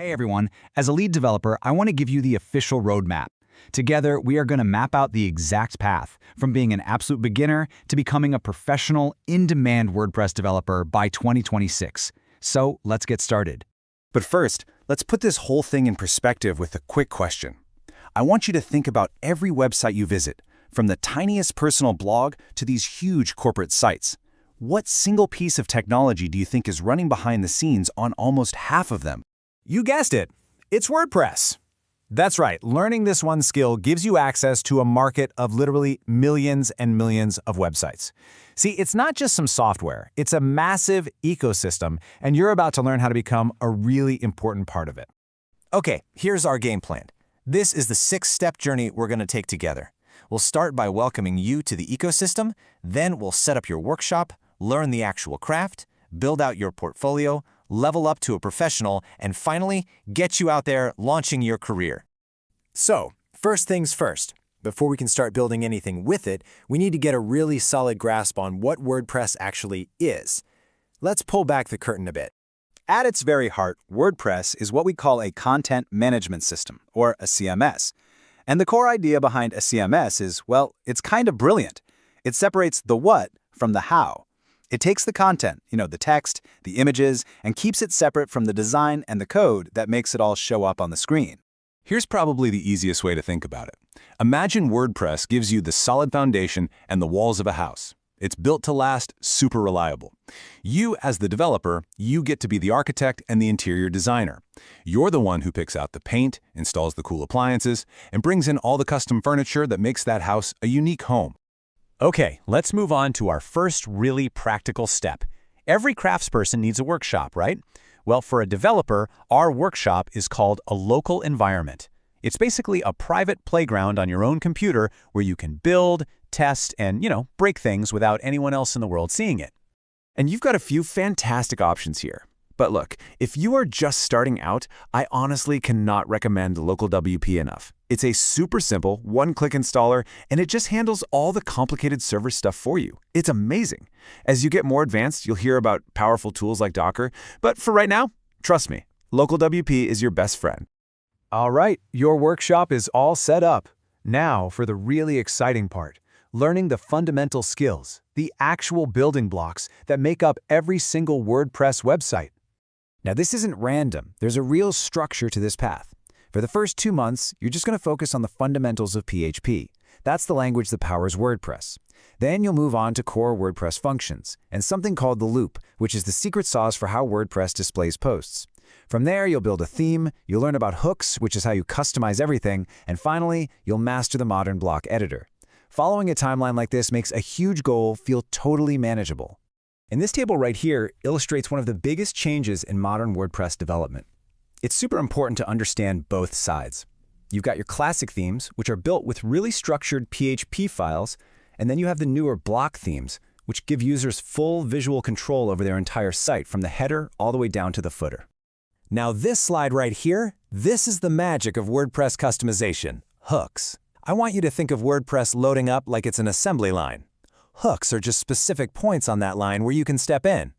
Hey everyone, as a lead developer, I want to give you the official roadmap. Together, we are going to map out the exact path from being an absolute beginner to becoming a professional, in-demand WordPress developer by 2026. So let's get started. But first, let's put this whole thing in perspective with a quick question. I want you to think about every website you visit, from the tiniest personal blog to these huge corporate sites. What single piece of technology do you think is running behind the scenes on almost half of them? You guessed it, it's WordPress. That's right, learning this one skill gives you access to a market of literally millions and millions of websites. See, it's not just some software, it's a massive ecosystem, and you're about to learn how to become a really important part of it. Okay, here's our game plan. This is the 6-step journey we're going to take together. We'll start by welcoming you to the ecosystem, then we'll set up your workshop, learn the actual craft, build out your portfolio, level up to a professional, and finally, get you out there launching your career. So, first things first. Before we can start building anything with it, we need to get a really solid grasp on what WordPress actually is. Let's pull back the curtain a bit. At its very heart, WordPress is what we call a content management system, or a CMS. And the core idea behind a CMS is, well, it's kind of brilliant. It separates the what from the how. It takes the content, the text, the images, and keeps it separate from the design and the code that makes it all show up on the screen. Here's probably the easiest way to think about it. Imagine WordPress gives you the solid foundation and the walls of a house. It's built to last, super reliable. You, as the developer, you get to be the architect and the interior designer. You're the one who picks out the paint, installs the cool appliances, and brings in all the custom furniture that makes that house a unique home. Okay, let's move on to our first really practical step. Every craftsperson needs a workshop, right? Well, for a developer, our workshop is called a local environment. It's basically a private playground on your own computer where you can build, test, and, break things without anyone else in the world seeing it. And you've got a few fantastic options here. But look, if you are just starting out, I honestly cannot recommend Local WP enough. It's a super simple, one-click installer, and it just handles all the complicated server stuff for you. It's amazing. As you get more advanced, you'll hear about powerful tools like Docker, but for right now, trust me, Local WP is your best friend. All right, your workshop is all set up. Now for the really exciting part, learning the fundamental skills, the actual building blocks that make up every single WordPress website. Now, this isn't random. There's a real structure to this path. For the first 2 months, you're just going to focus on the fundamentals of PHP. That's the language that powers WordPress. Then you'll move on to core WordPress functions and something called the loop, which is the secret sauce for how WordPress displays posts. From there, you'll build a theme, you'll learn about hooks, which is how you customize everything, and finally, you'll master the modern block editor. Following a timeline like this makes a huge goal feel totally manageable. And this table right here illustrates one of the biggest changes in modern WordPress development. It's super important to understand both sides. You've got your classic themes, which are built with really structured PHP files, and then you have the newer block themes, which give users full visual control over their entire site from the header all the way down to the footer. Now this slide right here, this is the magic of WordPress customization, hooks. I want you to think of WordPress loading up like it's an assembly line. Hooks are just specific points on that line where you can step in.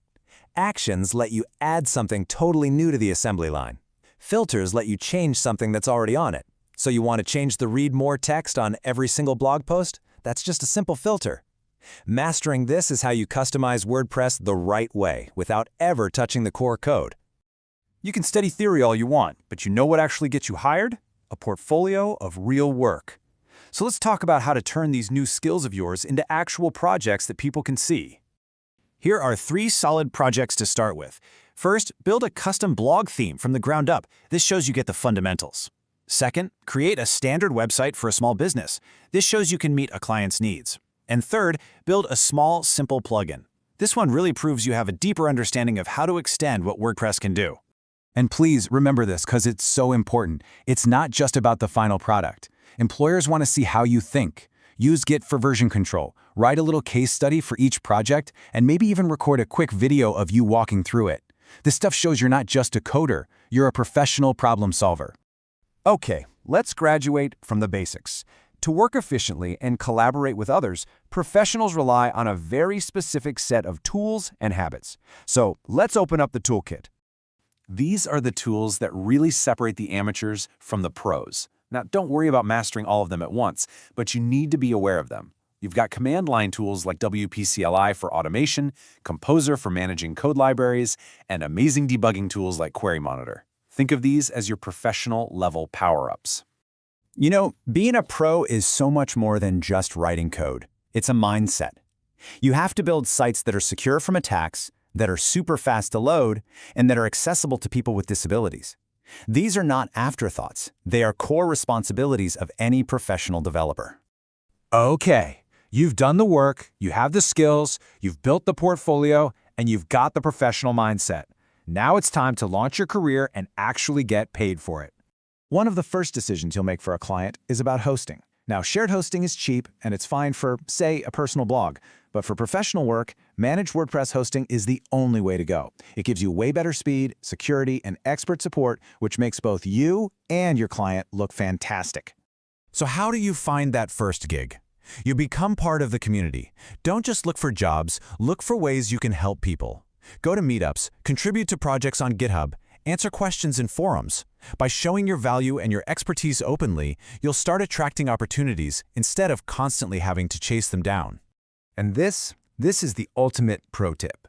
Actions let you add something totally new to the assembly line. Filters let you change something that's already on it. So you want to change the read more text on every single blog post? That's just a simple filter. Mastering this is how you customize WordPress the right way without ever touching the core code. You can study theory all you want, but you know what actually gets you hired? A portfolio of real work. So let's talk about how to turn these new skills of yours into actual projects that people can see. Here are 3 solid projects to start with. First, build a custom blog theme from the ground up. This shows you get the fundamentals. Second, create a standard website for a small business. This shows you can meet a client's needs. And third, build a small, simple plugin. This one really proves you have a deeper understanding of how to extend what WordPress can do. And please remember this because it's so important. It's not just about the final product. Employers want to see how you think. Use Git for version control, write a little case study for each project, and maybe even record a quick video of you walking through it. This stuff shows you're not just a coder, you're a professional problem solver. Okay, let's graduate from the basics. To work efficiently and collaborate with others, professionals rely on a very specific set of tools and habits. So let's open up the toolkit. These are the tools that really separate the amateurs from the pros. Now, don't worry about mastering all of them at once, but you need to be aware of them. You've got command line tools like WPCLI for automation, Composer for managing code libraries, and amazing debugging tools like Query Monitor. Think of these as your professional level power-ups. You know, being a pro is so much more than just writing code. It's a mindset. You have to build sites that are secure from attacks, that are super fast to load, and that are accessible to people with disabilities. These are not afterthoughts. They are core responsibilities of any professional developer. Okay, you've done the work, you have the skills, you've built the portfolio, and you've got the professional mindset. Now it's time to launch your career and actually get paid for it. One of the first decisions you'll make for a client is about hosting. Now, shared hosting is cheap and it's fine for, say, a personal blog. But for professional work, managed WordPress hosting is the only way to go. It gives you way better speed, security, and expert support, which makes both you and your client look fantastic. So how do you find that first gig? You become part of the community. Don't just look for jobs, look for ways you can help people. Go to meetups, contribute to projects on GitHub, answer questions in forums. By showing your value and your expertise openly, you'll start attracting opportunities instead of constantly having to chase them down. And this is the ultimate pro tip.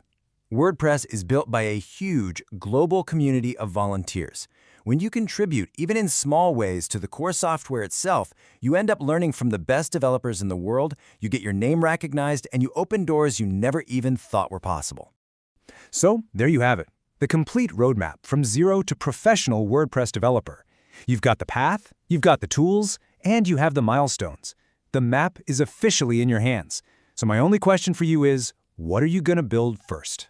WordPress is built by a huge global community of volunteers. When you contribute, even in small ways, to the core software itself, you end up learning from the best developers in the world, you get your name recognized, and you open doors you never even thought were possible. So, there you have it. The complete roadmap from zero to professional WordPress developer. You've got the path, you've got the tools, and you have the milestones. The map is officially in your hands. So my only question for you is, what are you going to build first?